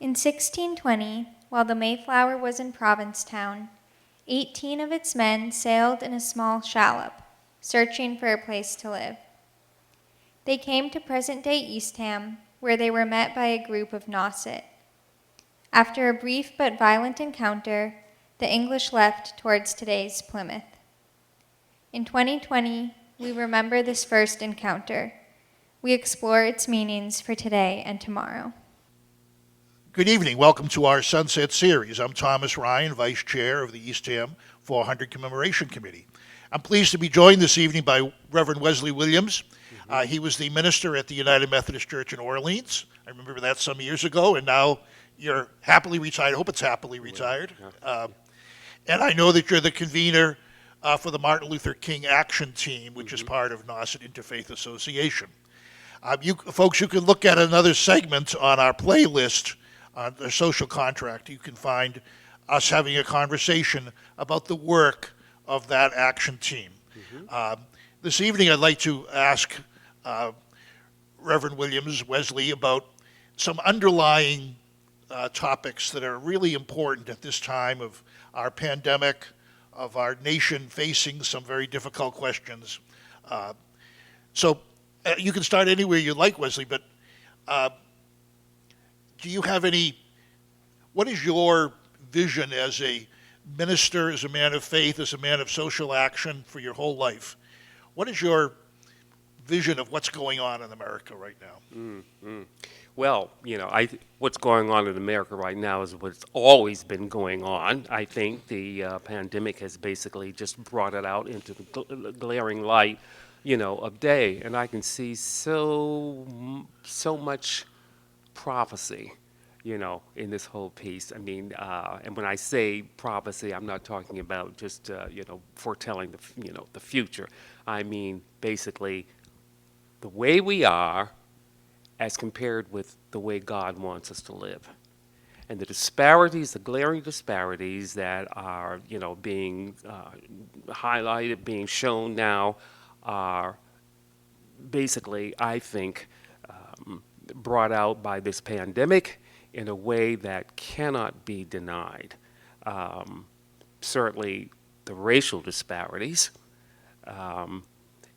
In 1620, while the Mayflower was in Provincetown, 18 of its men sailed in a small shallop, searching for a place to live. They came to present-day Eastham, where they were met by a group of Naust. After a brief but violent encounter, the English left towards today's Plymouth. In 2020, we remember this first encounter. We explore its meanings for today and tomorrow. Good evening. Welcome to our Sunset Series. I'm Thomas Ryan, Vice Chair of the Eastham 400 Commemoration Committee. I'm pleased to be joined this evening by Reverend Wesley Williams. He was the minister at the United Methodist Church in Orleans. I remember that some years ago, and now you're happily retired. I hope it's happily retired. And I know that you're the convener for the Martin Luther King Action Team, which is part of Naust Interfaith Association. You folks, you can look at another segment on our playlist on the social contract. You can find us having a conversation about the work of that action team. This evening, I'd like to ask Reverend Williams, Wesley, about some underlying topics that are really important at this time of our pandemic, of our nation facing some very difficult questions. So you can start anywhere you like, Wesley, but do you have what is your vision as a minister, as a man of faith, as a man of social action for your whole life? What is your vision of what's going on in America right now? Well, what's going on in America right now is what's always been going on. I think the pandemic has basically just brought it out into the glaring light, of day. And I can see so much prophecy, in this whole piece. I mean, and when I say prophecy, I'm not talking about just, foretelling the future. I mean, basically, the way we are as compared with the way God wants us to live. And the disparities, the glaring disparities that are, being highlighted, being shown now, are basically, I think, brought out by this pandemic in a way that cannot be denied. Certainly the racial disparities. And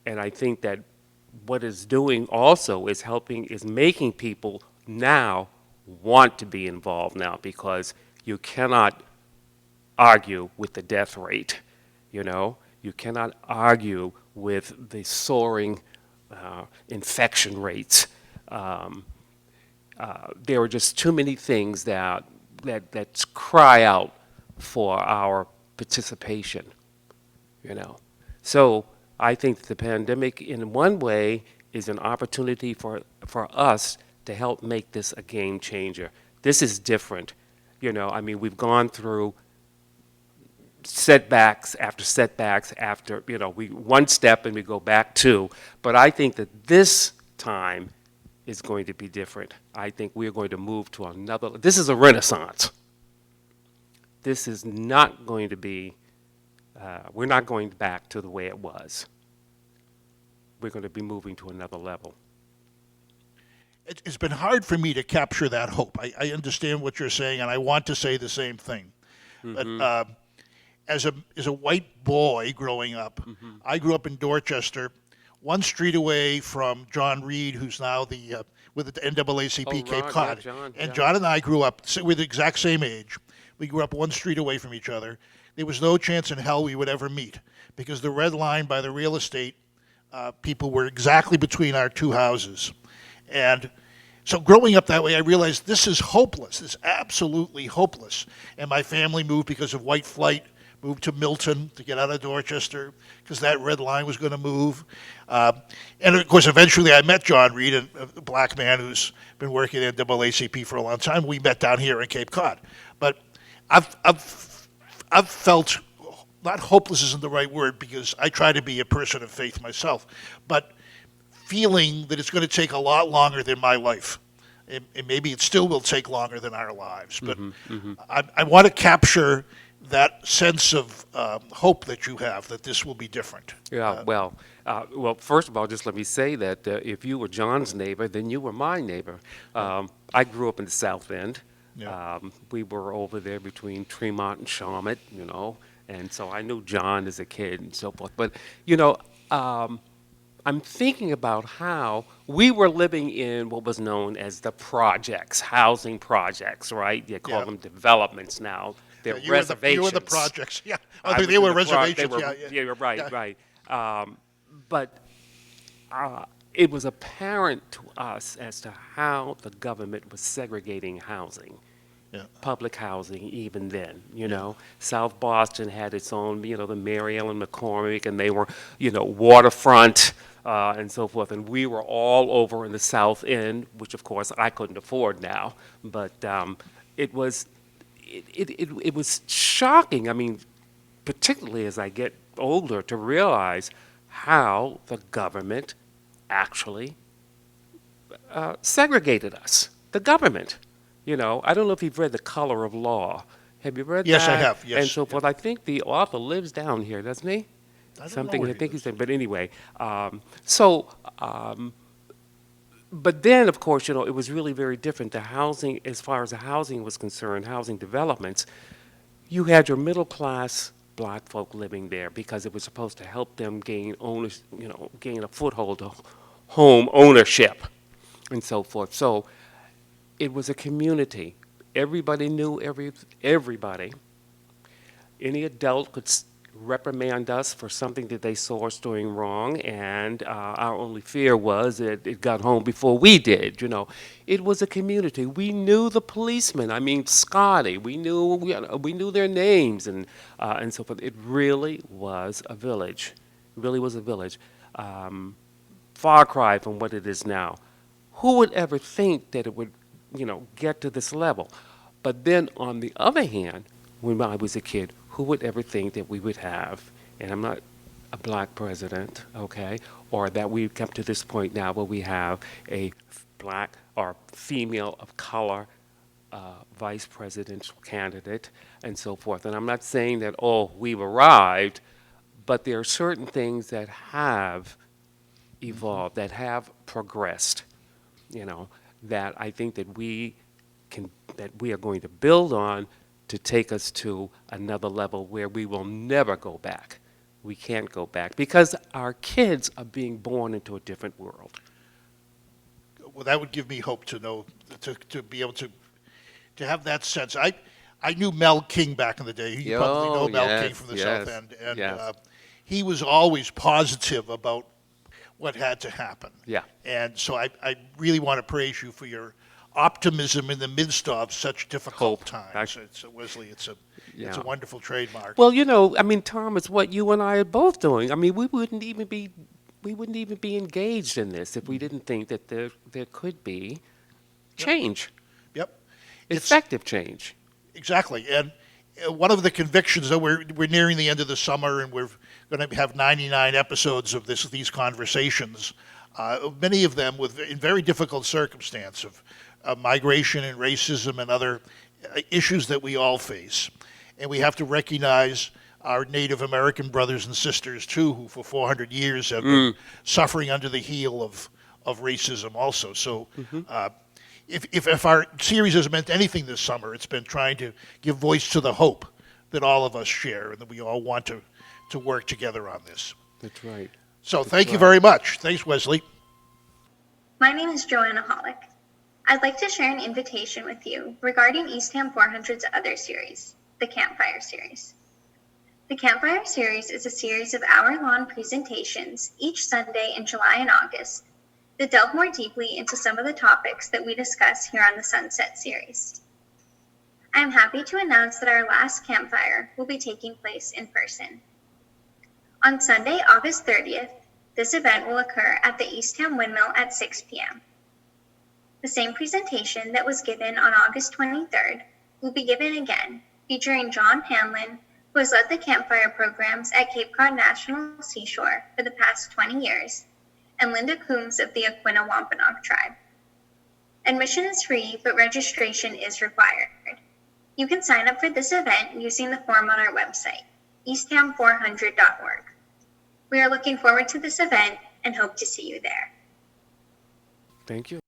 I think that what it's doing also is making people now want to be involved now, because you cannot argue with the death rate, You cannot argue with the soaring infection rates. There are just too many things that cry out for our participation, So I think the pandemic, in one way, is an opportunity for us to help make this a game changer. This is different. We've gone through setbacks after, we one step and we go back two. But I think that this time is going to be different. I think we're going to move to another. This is a renaissance. This is not going to be, we're not going back to the way it was. We're going to be moving to another level. It's been hard for me to capture that hope. I understand what you're saying, and I want to say the same thing. But as a white boy growing up, I grew up in Dorchester, one street away from John Reed, who's now with the NAACP Cape Cod. Yeah, John and I grew up, we're the exact same age. We grew up one street away from each other. There was no chance in hell we would ever meet, because the red line by the real estate people were exactly between our two houses. And so growing up that way, I realized this is hopeless. It's absolutely hopeless. And my family moved because of white flight, moved to Milton to get out of Dorchester because that red line was going to move. And of course, eventually I met John Reed, a black man who's been working at NAACP for a long time. We met down here in Cape Cod. But I've felt, not hopeless isn't the right word, because I try to be a person of faith myself, but feeling that it's going to take a lot longer than my life. And maybe it still will take longer than our lives. But I want to capture that sense of hope that you have, that this will be different. Yeah, well, first of all, just let me say that if you were John's neighbor, then you were my neighbor. I grew up in the South End. Yeah. We were over there between Tremont and Shawmut, and so I knew John as a kid and so forth. But, you know, um, I'm thinking about how we were living in what was known as the projects, housing projects, right? They call Yeah. them developments now. They're You were the reservations. projects. Yeah. Oh, I they was in were the they reservations. were, Yeah. Yeah. yeah, you're right, Yeah. right. But it was apparent to us as to how the government was segregating housing, Yeah. public housing, even then. South Boston had its own, the Mary Ellen McCormick, and they were, waterfront and so forth. And we were all over in the South End, which of course I couldn't afford now. But it was, it was shocking. I mean, particularly as I get older, to realize how the government actually segregated us. The government. I don't know if you've read The Color of Law. Have you read Yes, I that? have. And Yes. so Yeah. forth. I think the author lives down here, doesn't he? I don't know Something where I he think he lives. said. But anyway, but then of course, it was really very different. The housing, as far as the housing was concerned, housing developments, you had your middle class black folk living there because it was supposed to help them gain gain a foothold of home ownership and so forth. So it was a community. Everybody knew everybody. Any adult could reprimand us for something that they saw us doing wrong, and our only fear was that it got home before we did. It was a community. We knew the policemen. I mean, Scotty. We knew their names and so forth. It really was a village. It really was a village. Far cry from what it is now. Who would ever think that it would, get to this level? But then on the other hand, when I was a kid, who would ever think that we would have, and I'm not a black president, okay, or that we've come to this point now where we have a black or female of color vice presidential candidate and so forth. And I'm not saying that, we've arrived, but there are certain things that have evolved, that have progressed, that I think that we are going to build on to take us to another level where we will never go back. We can't go back because our kids are being born into a different world. Well, that would give me hope to know, to be able to have that sense. I knew Mel King back in the day. You probably know Mel King from the South End, and yes. he was always positive about what had to happen. Yeah. And so I really want to praise you for your optimism in the midst of such difficult Hope. times. Wesley, it's a Yeah. wonderful trademark. Well, I mean, Tom, it's what you and I are both doing. I mean, we wouldn't even be engaged in this if we didn't think that there could be change, Yep. It's effective change. exactly. And one of the convictions that we're nearing the end of the summer, and we're going to have 99 episodes of these conversations. Many of them in very difficult circumstance of migration and racism and other issues that we all face. And we have to recognize our Native American brothers and sisters, too, who for 400 years have been suffering under the heel of racism also. So if our series has meant anything this summer, it's been trying to give voice to the hope that all of us share and that we all want to work together on this. That's right. So thank you very much. Thanks, Wesley. My name is Joanna Hollick. I'd like to share an invitation with you regarding Eastham 400's other series, the Campfire series. The Campfire series is a series of hour-long presentations each Sunday in July and August that delve more deeply into some of the topics that we discuss here on the Sunset series. I am happy to announce that our last campfire will be taking place in person. On Sunday, August 30th, this event will occur at the Eastham Windmill at 6 p.m. The same presentation that was given on August 23rd will be given again, featuring John Hanlon, who has led the campfire programs at Cape Cod National Seashore for the past 20 years, and Linda Coombs of the Aquinnah Wampanoag tribe. Admission is free, but registration is required. You can sign up for this event using the form on our website, eastham400.org. We are looking forward to this event and hope to see you there. Thank you.